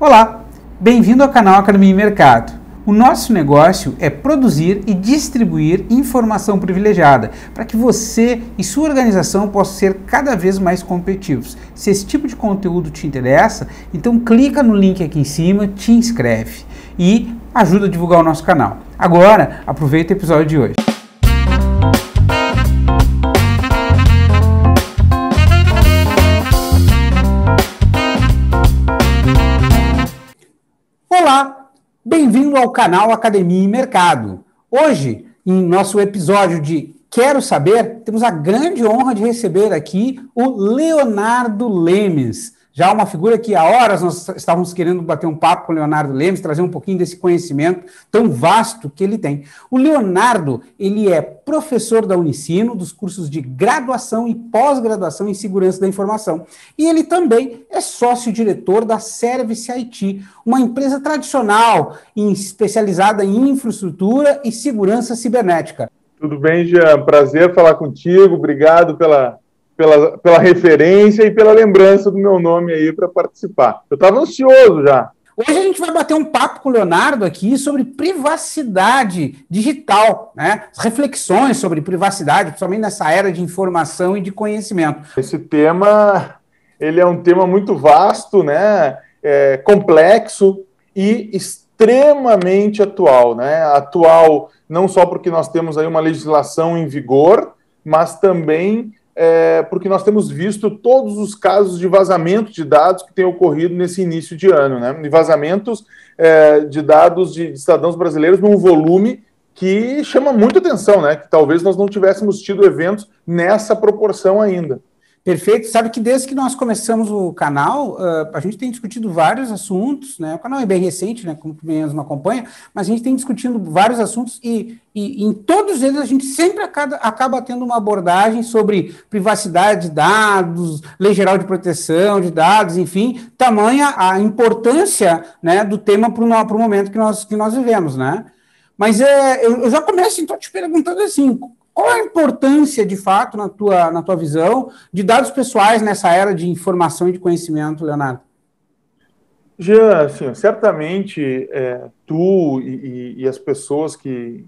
Olá, bem-vindo ao canal Academia Mercado. O nosso negócio é produzir e distribuir informação privilegiada para que você e sua organização possam ser cada vez mais competitivos. Se esse tipo de conteúdo te interessa, então clica no link aqui em cima, te inscreve e ajuda a divulgar o nosso canal. Agora, aproveita o episódio de hoje. Olá, bem-vindo ao canal Academia e Mercado. Hoje, em nosso episódio de Quero Saber, temos a grande honra de receber aqui o Leonardo Lemes. Já uma figura que há horas nós estávamos querendo bater um papo com o Leonardo Lemes, trazer um pouquinho desse conhecimento tão vasto que ele tem. O Leonardo, ele é professor da Unicino, dos cursos de graduação e pós-graduação em segurança da informação. E ele também é sócio-diretor da Service IT, uma empresa tradicional especializada em infraestrutura e segurança cibernética. Tudo bem, Jean? Prazer falar contigo. Obrigado pela referência e pela lembrança do meu nome aí para participar. Eu estava ansioso já. Hoje a gente vai bater um papo com o Leonardo aqui sobre privacidade digital, né? As reflexões sobre privacidade, principalmente nessa era de informação e de conhecimento. Esse tema, ele é um tema muito vasto, né? Complexo e extremamente atual, né? Atual não só porque nós temos aí uma legislação em vigor, mas também porque nós temos visto todos os casos de vazamento de dados que têm ocorrido nesse início de ano, né? E vazamentos de dados de cidadãos brasileiros num volume que chama muita atenção, né? Que talvez nós não tivéssemos tido eventos nessa proporção ainda. Perfeito. Sabe que desde que nós começamos o canal, a gente tem discutido vários assuntos, né? O canal é bem recente, né? Como menos não acompanha, mas a gente tem discutido vários assuntos e em todos eles a gente sempre acaba tendo uma abordagem sobre privacidade de dados, lei geral de proteção de dados, enfim, tamanha a importância, né, do tema para o momento que nós vivemos, né? Mas eu já começo então te perguntando assim, qual a importância, de fato, na tua visão, de dados pessoais nessa era de informação e de conhecimento, Leonardo? Jean, assim, certamente tu e as pessoas que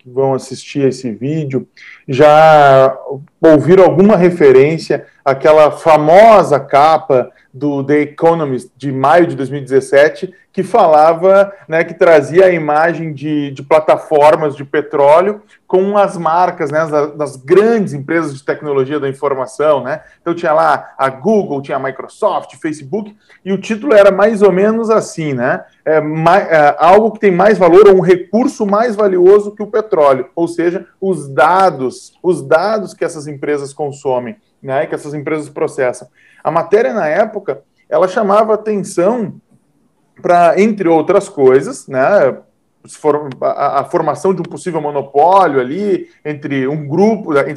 vão assistir esse vídeo já ouviram alguma referência àquela famosa capa do The Economist de maio de 2017, que falava, né, que trazia a imagem de plataformas de petróleo com as marcas, né, das grandes empresas de tecnologia da informação, né? Então tinha lá a Google, tinha a Microsoft, Facebook, e o título era mais ou menos assim, né? Algo que tem mais valor, ou um recurso mais valioso que o petróleo, ou seja, os dados que essas empresas consomem, né, que essas empresas processam. A matéria, na época, ela chamava atenção para, entre outras coisas, né, a formação de um possível monopólio ali entre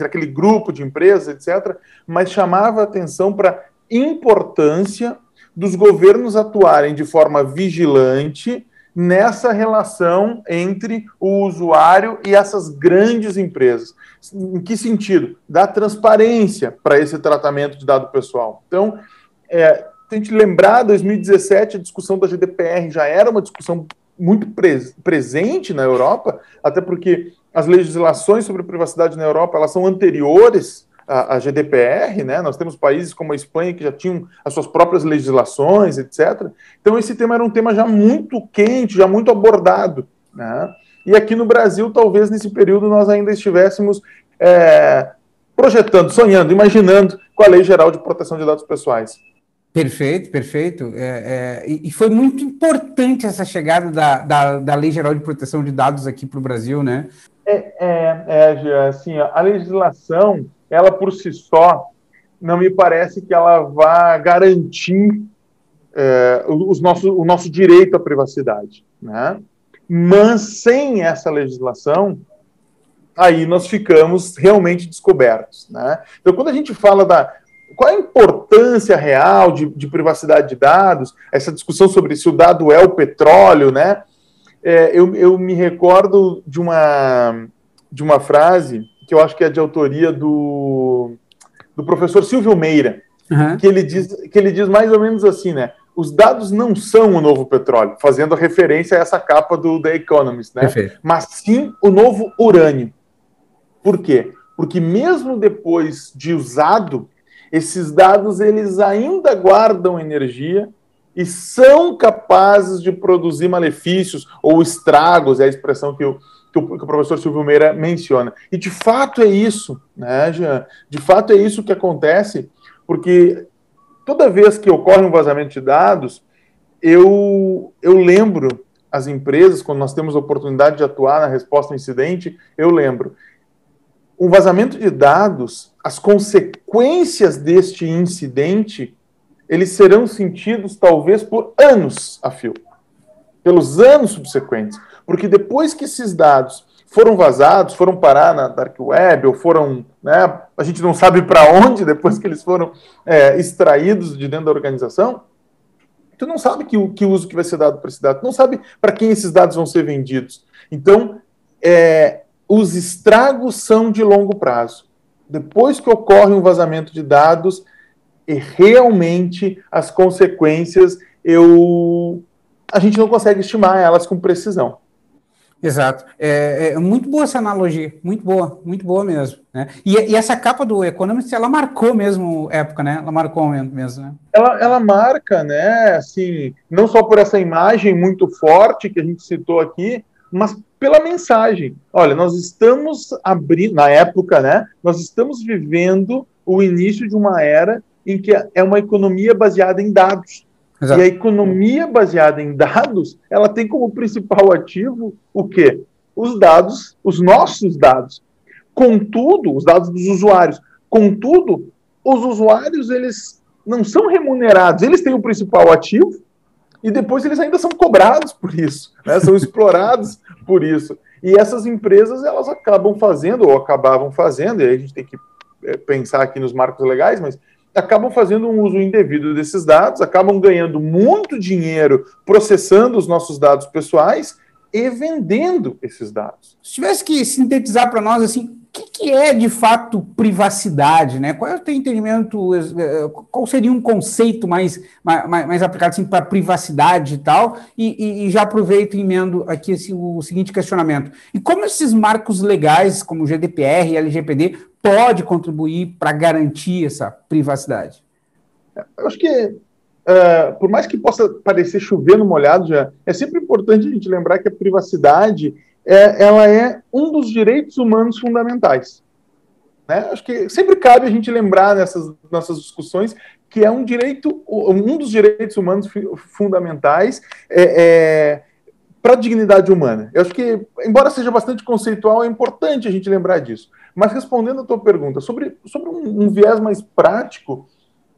aquele grupo de empresas, etc., mas chamava atenção para a importância dos governos atuarem de forma vigilante nessa relação entre o usuário e essas grandes empresas. Em que sentido? Dar transparência para esse tratamento de dado pessoal. Então, se a gente lembrar, 2017, a discussão da GDPR já era uma discussão muito presente na Europa, até porque as legislações sobre privacidade na Europa, elas são anteriores à GDPR, né? Nós temos países como a Espanha que já tinham as suas próprias legislações, etc. Então esse tema era um tema já muito quente, já muito abordado, né? E aqui no Brasil, talvez nesse período nós ainda estivéssemos projetando, sonhando, imaginando com a Lei Geral de Proteção de Dados Pessoais. Perfeito, perfeito. E foi muito importante essa chegada da Lei Geral de Proteção de Dados aqui para o Brasil, né? Assim, a legislação, ela por si só, não me parece que ela vá garantir o nosso direito à privacidade, né? Mas sem essa legislação, aí nós ficamos realmente descobertos, né? Então, quando a gente fala qual é a importância real de privacidade de dados, essa discussão sobre se o dado é o petróleo, né? Eu me recordo de uma frase que eu acho que é de autoria do professor Silvio Meira, que ele diz mais ou menos assim, né? os dados não são o novo petróleo, fazendo referência a essa capa do The Economist, né? Perfeito. Mas sim o novo urânio. Por quê? Porque mesmo depois de usado, esses dados eles ainda guardam energia e são capazes de produzir malefícios ou estragos, é a expressão que o professor Silvio Meira menciona. E de fato é isso, né, Jean? De fato é isso que acontece, porque toda vez que ocorre um vazamento de dados, eu lembro as empresas, quando nós temos a oportunidade de atuar na resposta ao incidente, eu lembro. Um vazamento de dados, as consequências deste incidente, eles serão sentidos talvez por anos a fio, pelos anos subsequentes. Porque depois que esses dados foram vazados, foram parar na Dark Web, ou foram, né, a gente não sabe para onde, depois que eles foram extraídos de dentro da organização, tu não sabe que uso que vai ser dado para esse dado, tu não sabe para quem esses dados vão ser vendidos. Então, os estragos são de longo prazo. Depois que ocorre um vazamento de dados, realmente as consequências, a gente não consegue estimar elas com precisão. Exato. É muito boa essa analogia, muito boa mesmo. Né? E essa capa do Economist, ela marcou mesmo época, né? Ela marcou mesmo, né? Ela marca, né? Assim, não só por essa imagem muito forte que a gente citou aqui, mas pela mensagem. Olha, nós estamos abrindo, na época, né? Nós estamos vivendo o início de uma era em que é uma economia baseada em dados. Exato. E a economia baseada em dados, ela tem como principal ativo o quê? Os dados, os nossos dados. Contudo, os dados dos usuários. Contudo, os usuários, eles não são remunerados. Eles têm o principal ativo e depois eles ainda são cobrados por isso, né? São explorados por isso. E essas empresas, elas acabam fazendo, ou acabavam fazendo, e aí a gente tem que pensar aqui nos marcos legais, mas acabam fazendo um uso indevido desses dados, acabam ganhando muito dinheiro processando os nossos dados pessoais e vendendo esses dados. Se tivesse que sintetizar para nós, assim, o que é de fato privacidade, né? Qual é o teu entendimento, qual seria um conceito mais aplicado assim, para privacidade e tal? E já aproveito e emendo aqui o seguinte questionamento. E como esses marcos legais, como o GDPR e LGPD, pode contribuir para garantir essa privacidade? Eu acho que, por mais que possa parecer chover no molhado, já é sempre importante a gente lembrar que a privacidade ela é um dos direitos humanos fundamentais. Né? Acho que sempre cabe a gente lembrar nessas nossas discussões que é um dos direitos humanos fundamentais para a dignidade humana. Eu acho que, embora seja bastante conceitual, é importante a gente lembrar disso. Mas respondendo a tua pergunta, sobre um viés mais prático,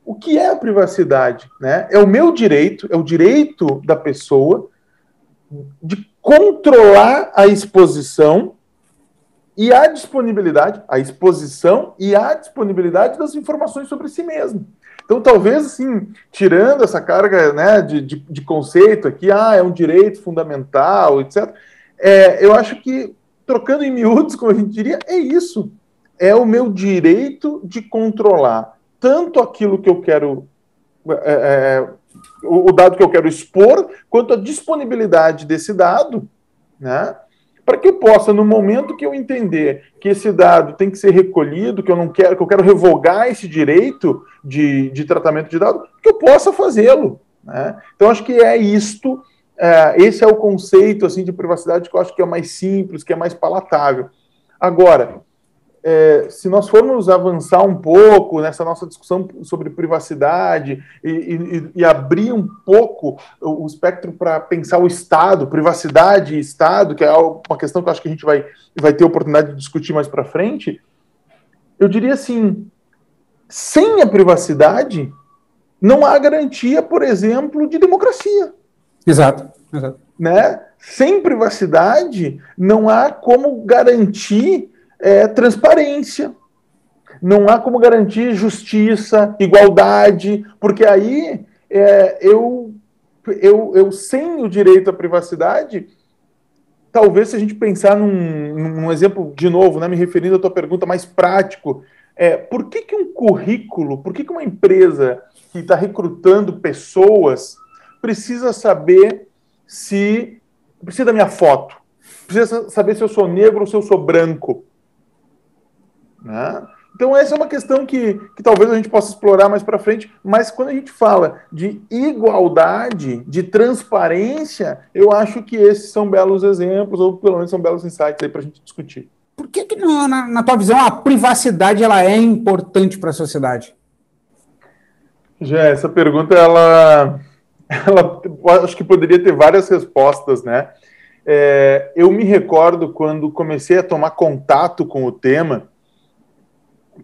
o que é a privacidade? Né? É o meu direito, é o direito da pessoa de controlar a exposição e a disponibilidade, das informações sobre si mesmo. Então, talvez, assim, tirando essa carga, né, de conceito aqui, é um direito fundamental, etc., eu acho que, trocando em miúdos, como a gente diria, é isso. É o meu direito de controlar tanto aquilo que eu quero, o dado que eu quero expor, quanto a disponibilidade desse dado, né? Para que eu possa, no momento que eu entender que esse dado tem que ser recolhido, que eu quero revogar esse direito de tratamento de dado, que eu possa fazê-lo. Né? Então, acho que é isto, esse é o conceito assim, de privacidade que eu acho que é mais simples, que é mais palatável. Agora, se nós formos avançar um pouco nessa nossa discussão sobre privacidade e abrir um pouco o espectro para pensar o Estado, privacidade e Estado, que é uma questão que eu acho que a gente vai ter oportunidade de discutir mais para frente, eu diria assim, sem a privacidade, não há garantia, por exemplo, de democracia. Exato. Né? Sem privacidade, não há como garantir transparência, não há como garantir justiça, igualdade, porque aí eu sem o direito à privacidade, talvez se a gente pensar num exemplo, de novo, né, me referindo à tua pergunta mais prático, por que um currículo, por que uma empresa que está recrutando pessoas precisa saber se... Precisa da minha foto. Precisa saber se eu sou negro ou se eu sou branco. Né? Então, essa é uma questão que talvez a gente possa explorar mais para frente, mas quando a gente fala de igualdade, de transparência, eu acho que esses são belos exemplos, ou pelo menos são belos insights aí para a gente discutir. Por que na tua visão, a privacidade ela é importante para a sociedade? Já, essa pergunta, ela acho que poderia ter várias respostas, né? Eu me recordo quando comecei a tomar contato com o tema,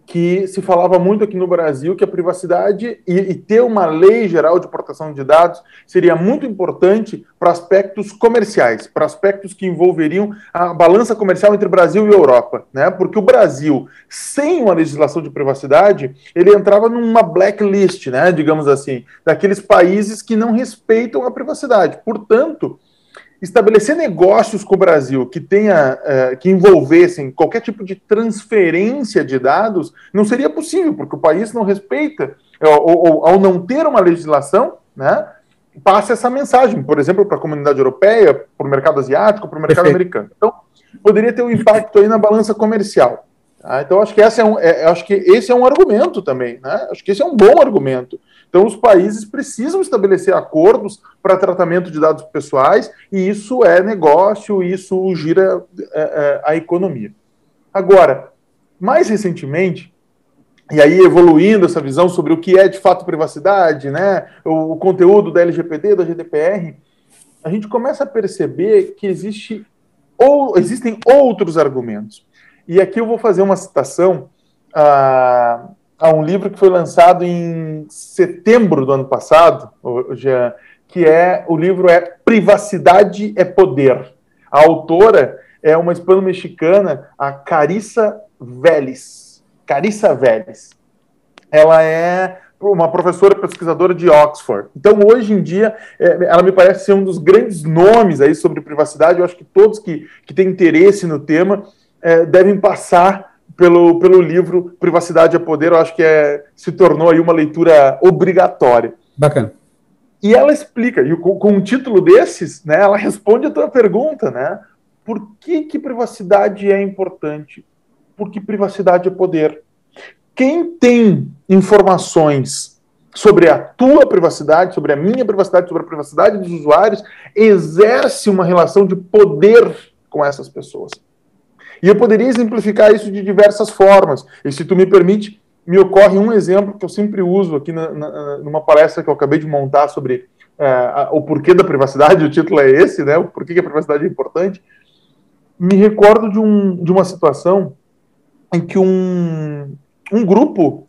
que se falava muito aqui no Brasil que a privacidade e ter uma lei geral de proteção de dados seria muito importante para aspectos comerciais, para aspectos que envolveriam a balança comercial entre Brasil e Europa, né? Porque o Brasil, sem uma legislação de privacidade, ele entrava numa blacklist, né, digamos assim, daqueles países que não respeitam a privacidade. Portanto, estabelecer negócios com o Brasil que envolvessem qualquer tipo de transferência de dados não seria possível, porque o país não respeita, ou ao não ter uma legislação, né, passa essa mensagem, por exemplo, para a comunidade europeia, para o mercado asiático, para o mercado americano. Então, poderia ter um impacto aí na balança comercial. Tá? Então, acho que esse é um argumento também, né? Acho que esse é um bom argumento. Então, os países precisam estabelecer acordos para tratamento de dados pessoais, e isso é negócio, isso gira a economia. Agora, mais recentemente, e aí evoluindo essa visão sobre o que é de fato privacidade, né, o conteúdo da LGPD, da GDPR, a gente começa a perceber que existem outros argumentos. E aqui eu vou fazer uma citação a um livro que foi lançado em setembro do ano passado, que o livro é Privacidade é Poder. A autora é uma hispano-mexicana, a Carissa Vélez. Carissa Vélez. Ela é uma professora pesquisadora de Oxford. Então, hoje em dia, ela me parece ser um dos grandes nomes aí sobre privacidade. Eu acho que todos que têm interesse no tema devem passar pelo livro Privacidade é Poder. Eu acho que se tornou aí uma leitura obrigatória. Bacana. E ela explica, e com um título desses, né, ela responde a tua pergunta, né? Por que privacidade é importante? Porque privacidade é poder. Quem tem informações sobre a tua privacidade, sobre a minha privacidade, sobre a privacidade dos usuários, exerce uma relação de poder com essas pessoas. E eu poderia exemplificar isso de diversas formas. E se tu me permite, me ocorre um exemplo que eu sempre uso aqui numa palestra que eu acabei de montar sobre o porquê da privacidade. O título é esse, né? O porquê que a privacidade é importante. Me recordo de uma situação em que um grupo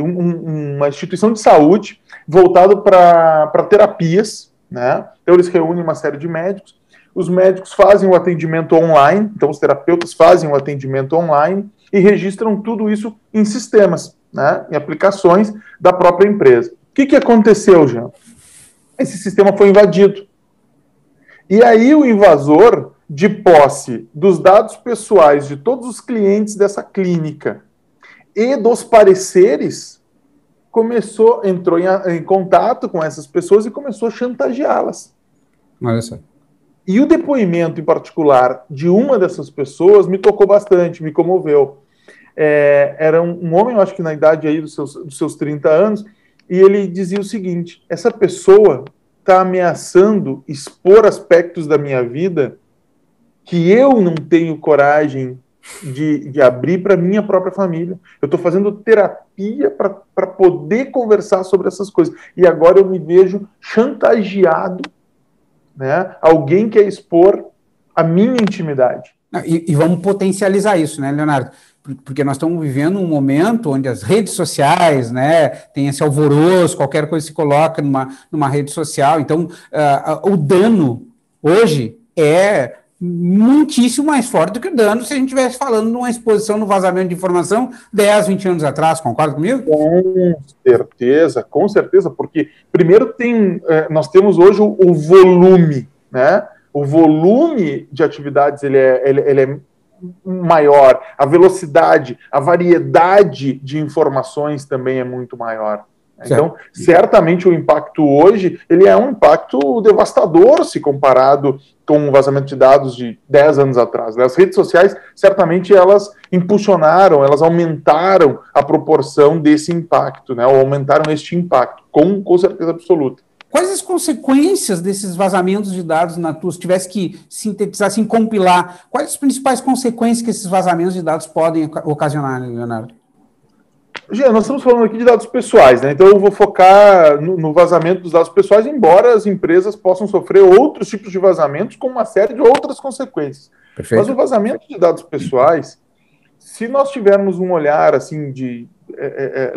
uma instituição de saúde voltado para terapias, né? Então eles reúnem uma série de médicos. Os médicos fazem o atendimento online, então os terapeutas fazem o atendimento online e registram tudo isso em sistemas, né, em aplicações da própria empresa. O que aconteceu, Jean? Esse sistema foi invadido. E aí o invasor, de posse dos dados pessoais de todos os clientes dessa clínica e dos pareceres, entrou em contato com essas pessoas e começou a chantageá-las. Olha só. E o depoimento, em particular, de uma dessas pessoas me tocou bastante, me comoveu. Era um homem, eu acho que na idade aí dos seus 30 anos, e ele dizia o seguinte: essa pessoa está ameaçando expor aspectos da minha vida que eu não tenho coragem de abrir para minha própria família. Eu estou fazendo terapia para poder conversar sobre essas coisas. E agora eu me vejo chantageado, né? Alguém quer expor a minha intimidade. E vamos potencializar isso, né, Leonardo? Porque nós estamos vivendo um momento onde as redes sociais, né, tem esse alvoroço, qualquer coisa se coloca numa rede social. Então, o dano hoje é muitíssimo mais forte do que o dano se a gente estivesse falando de uma exposição no vazamento de informação 10, 20 anos atrás. Concorda comigo? Com certeza, porque primeiro nós temos hoje o volume, né? O volume de atividades ele é maior, a velocidade, a variedade de informações também é muito maior. Então, certamente o impacto hoje, ele é um impacto devastador se comparado com o vazamento de dados de 10 anos atrás. As redes sociais, certamente, elas impulsionaram, elas aumentaram a proporção desse impacto, né, ou aumentaram este impacto, com certeza absoluta. Quais as consequências desses vazamentos de dados na tua, se tivesse que sintetizar, assim, compilar, quais as principais consequências que esses vazamentos de dados podem ocasionar, Leonardo? Jean, nós estamos falando aqui de dados pessoais, né? Então eu vou focar no vazamento dos dados pessoais, embora as empresas possam sofrer outros tipos de vazamentos com uma série de outras consequências. Perfeito. Mas o vazamento de dados pessoais, se nós tivermos um olhar assim de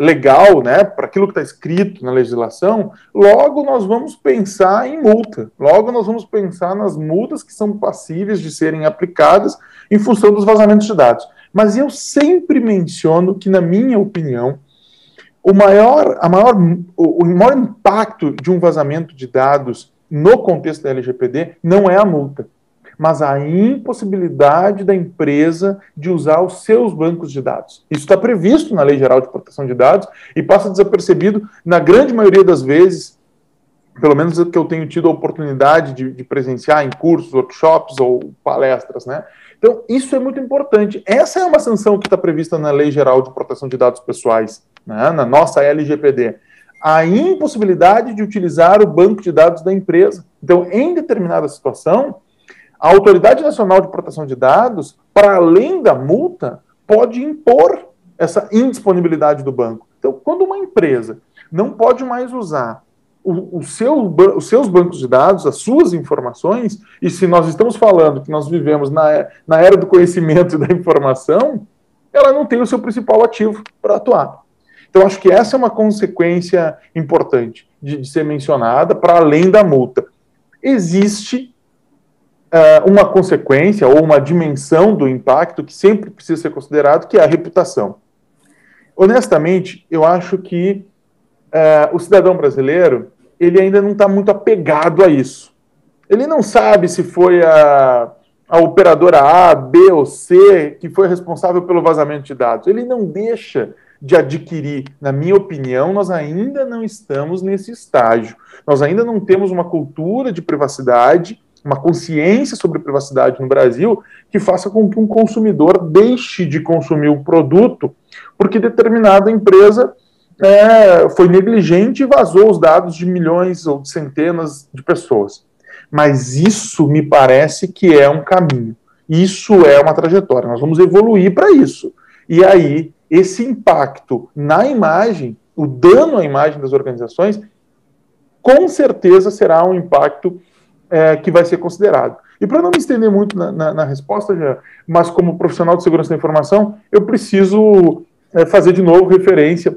legal, né, para aquilo que está escrito na legislação, logo nós vamos pensar em multa. Logo nós vamos pensar nas multas que são passíveis de serem aplicadas em função dos vazamentos de dados. Mas eu sempre menciono que, na minha opinião, o maior impacto de um vazamento de dados no contexto da LGPD não é a multa, mas a impossibilidade da empresa de usar os seus bancos de dados. Isso está previsto na Lei Geral de Proteção de Dados e passa desapercebido na grande maioria das vezes, pelo menos que eu tenho tido a oportunidade de presenciar em cursos, workshops ou palestras, né? Então, isso é muito importante. Essa é uma sanção que está prevista na Lei Geral de Proteção de Dados Pessoais, né, na nossa LGPD. A impossibilidade de utilizar o banco de dados da empresa. Então, em determinada situação, a Autoridade Nacional de Proteção de Dados, para além da multa, pode impor essa indisponibilidade do banco. Então, quando uma empresa não pode mais usar os seus bancos de dados, as suas informações, e se nós estamos falando que nós vivemos na era do conhecimento e da informação, ela não tem o seu principal ativo para atuar. Então, acho que essa é uma consequência importante de ser mencionada, para além da multa. Existe uma consequência ou uma dimensão do impacto que sempre precisa ser considerado, que é a reputação. Honestamente, eu acho que o cidadão brasileiro, ele ainda não está muito apegado a isso. Ele não sabe se foi a operadora A, B ou C que foi responsável pelo vazamento de dados. Ele não deixa de adquirir. Na minha opinião, nós ainda não estamos nesse estágio. Nós ainda não temos uma cultura de privacidade, uma consciência sobre privacidade no Brasil que faça com que um consumidor deixe de consumir o produto porque determinada empresa foi negligente e vazou os dados de milhões ou de centenas de pessoas. Mas isso me parece que é um caminho. Isso é uma trajetória. Nós vamos evoluir para isso. E aí, esse impacto na imagem, o dano à imagem das organizações, com certeza será um impacto que vai ser considerado. E para não me estender muito na resposta, mas como profissional de segurança da informação, eu preciso fazer de novo referência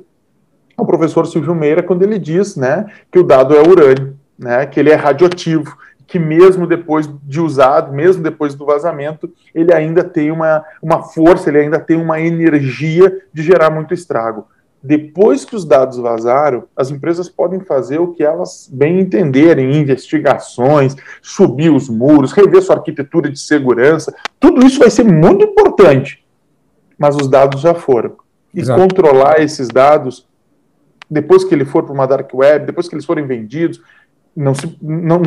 ao professor Silvio Meira, quando ele diz, né, que o dado é urânio, né, que ele é radioativo, que mesmo depois de usado, mesmo depois do vazamento, ele ainda tem uma força, ele ainda tem uma energia de gerar muito estrago. Depois que os dados vazaram, as empresas podem fazer o que elas bem entenderem, investigações, subir os muros, rever sua arquitetura de segurança, tudo isso vai ser muito importante, mas os dados já foram. E Exato. Controlar esses dados, depois que ele for para uma dark web, depois que eles forem vendidos, não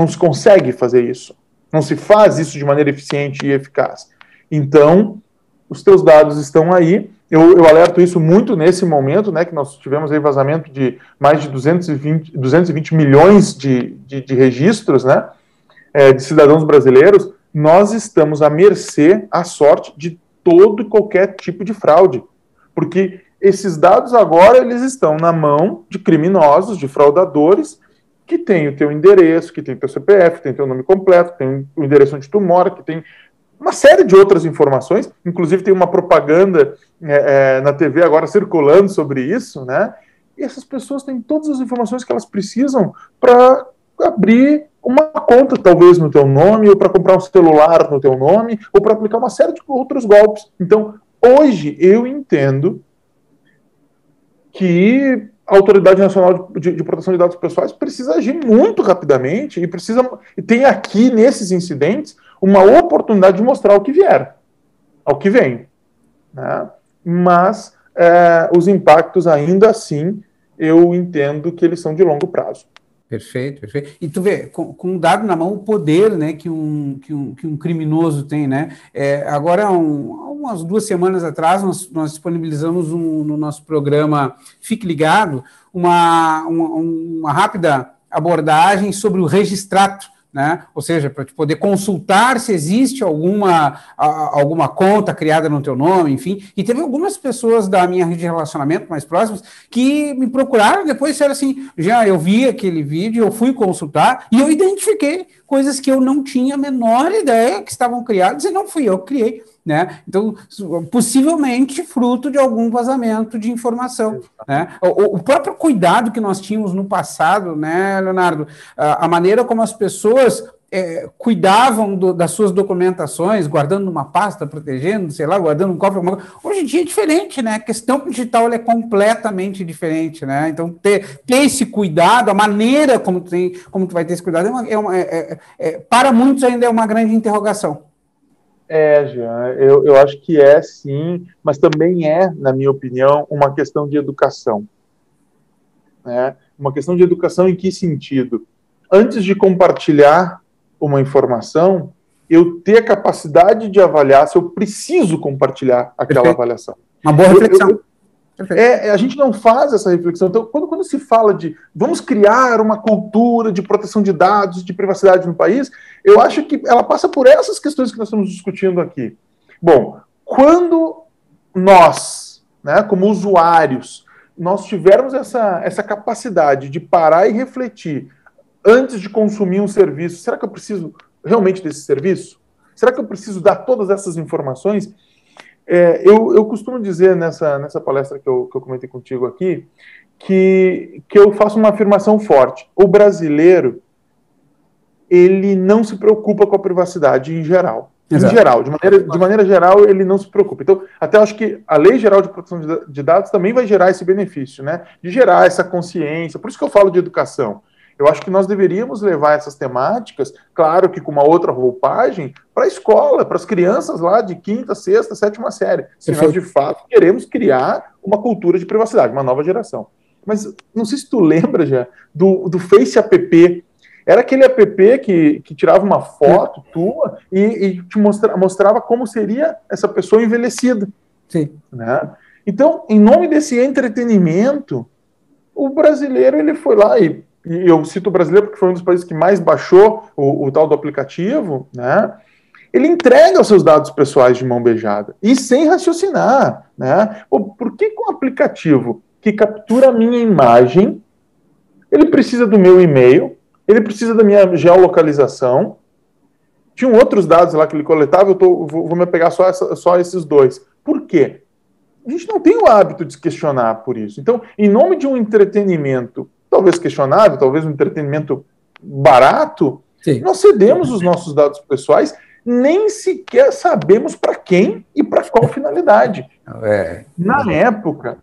se consegue fazer isso. Não se faz isso de maneira eficiente e eficaz. Então, os teus dados estão aí. Eu alerto isso muito nesse momento, né, que nós tivemos aí vazamento de mais de 220 milhões de registros, né, de cidadãos brasileiros. Nós estamos à mercê, à sorte de todo e qualquer tipo de fraude. Porque esses dados agora, eles estão na mão de criminosos, de fraudadores, que tem o teu endereço, que tem o teu CPF, que tem o teu nome completo, que tem o endereço onde tu mora, que tem uma série de outras informações, inclusive tem uma propaganda na TV agora circulando sobre isso, né? E essas pessoas têm todas as informações que elas precisam para abrir uma conta, talvez, no teu nome, ou para comprar um celular no teu nome, ou para aplicar uma série de outros golpes. Então, hoje, eu entendo que a Autoridade Nacional de Proteção de Dados Pessoais precisa agir muito rapidamente e tem aqui, nesses incidentes, uma oportunidade de mostrar o que vier, ao que vem. Né? Mas os impactos, ainda assim, eu entendo que eles são de longo prazo. Perfeito, perfeito. E tu vê, com um dado na mão, o poder, né, que um criminoso tem, né? Agora, umas 2 semanas atrás, nós disponibilizamos no nosso programa Fique Ligado uma rápida abordagem sobre o registrato, né? Ou seja, para poder consultar se existe alguma conta criada no teu nome, enfim. E teve algumas pessoas da minha rede de relacionamento mais próximas que me procuraram e depois disseram assim, já eu vi aquele vídeo, eu fui consultar e eu identifiquei coisas que eu não tinha a menor ideia que estavam criadas e não fui eu que criei, né? Então, possivelmente fruto de algum vazamento de informação, né? O próprio cuidado que nós tínhamos no passado, né, Leonardo, a maneira como as pessoas cuidavam das suas documentações, guardando numa pasta, protegendo, sei lá, guardando um cofre. Hoje em dia é diferente, né? A questão digital é completamente diferente, né? Então, ter esse cuidado, a maneira como tu vai ter esse cuidado, para muitos ainda é uma grande interrogação. Jean, eu acho que é sim, mas também na minha opinião, uma questão de educação. Né? Uma questão de educação em que sentido? Antes de compartilhar uma informação, eu ter a capacidade de avaliar se eu preciso compartilhar aquela avaliação. Uma boa reflexão. A gente não faz essa reflexão. Então, quando se fala de vamos criar uma cultura de proteção de dados, de privacidade no país, eu acho que ela passa por essas questões que nós estamos discutindo aqui. Bom, quando nós, né, como usuários, nós tivermos essa capacidade de parar e refletir antes de consumir um serviço, será que eu preciso realmente desse serviço? Será que eu preciso dar todas essas informações? Eu costumo dizer nessa palestra que eu comentei contigo aqui, que eu faço uma afirmação forte. O brasileiro, ele não se preocupa com a privacidade em geral. Exato. Em geral, de maneira geral, ele não se preocupa. Então, até acho que a Lei Geral de Proteção de Dados também vai gerar esse benefício, né? De gerar essa consciência. Por isso que eu falo de educação. Eu acho que nós deveríamos levar essas temáticas, claro que com uma outra roupagem, para a escola, para as crianças lá de 5ª, 6ª, 7ª série. Se nós, de fato, queremos criar uma cultura de privacidade, uma nova geração. Mas não sei se tu lembra já do Face App. Era aquele app que tirava uma foto tua e te mostrava como seria essa pessoa envelhecida. Sim. Né? Então, em nome desse entretenimento, o brasileiro ele foi lá e eu cito o brasileiro porque foi um dos países que mais baixou o tal do aplicativo, né? Ele entrega os seus dados pessoais de mão beijada e sem raciocinar, né? Por que um aplicativo que captura a minha imagem, ele precisa do meu e-mail, ele precisa da minha geolocalização, tinham outros dados lá que ele coletava, vou me apegar só esses 2. Por quê? A gente não tem o hábito de se questionar por isso. Então, em nome de um entretenimento talvez questionável, talvez um entretenimento barato, sim, nós cedemos os nossos dados pessoais, nem sequer sabemos para quem e para qual finalidade. Na época,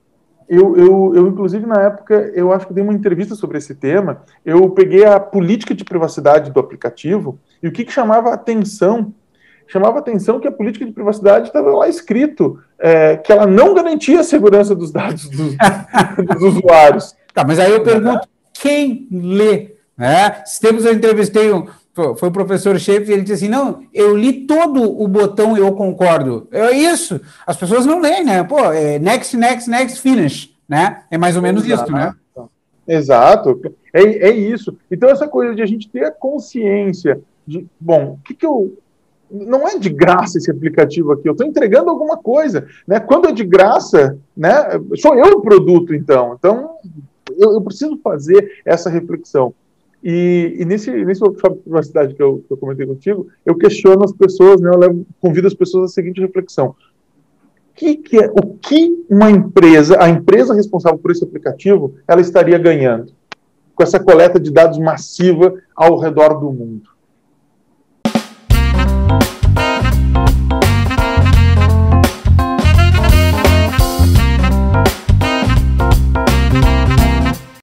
inclusive na época, eu acho que dei uma entrevista sobre esse tema, eu peguei a política de privacidade do aplicativo, e o que chamava a atenção? Chamava a atenção que a política de privacidade estava lá escrito, que ela não garantia a segurança dos dados dos usuários. Tá, mas aí eu pergunto, quem lê? Né? Se temos, eu entrevistei, foi o professor Schaefer, e ele disse assim, não, eu li todo o botão eu concordo. É isso, as pessoas não leem, né? Pô, next, next, next, finish, né? É mais ou menos isso, né? Exato, é isso. Então essa coisa de a gente ter a consciência de, bom, não é de graça esse aplicativo aqui, eu estou entregando alguma coisa, né? Quando é de graça, né? Sou eu o produto, então eu preciso fazer essa reflexão. E nesse workshop de privacidade que eu comentei contigo, eu questiono as pessoas, né? Convido as pessoas à seguinte reflexão: o que a empresa responsável por esse aplicativo, ela estaria ganhando com essa coleta de dados massiva ao redor do mundo?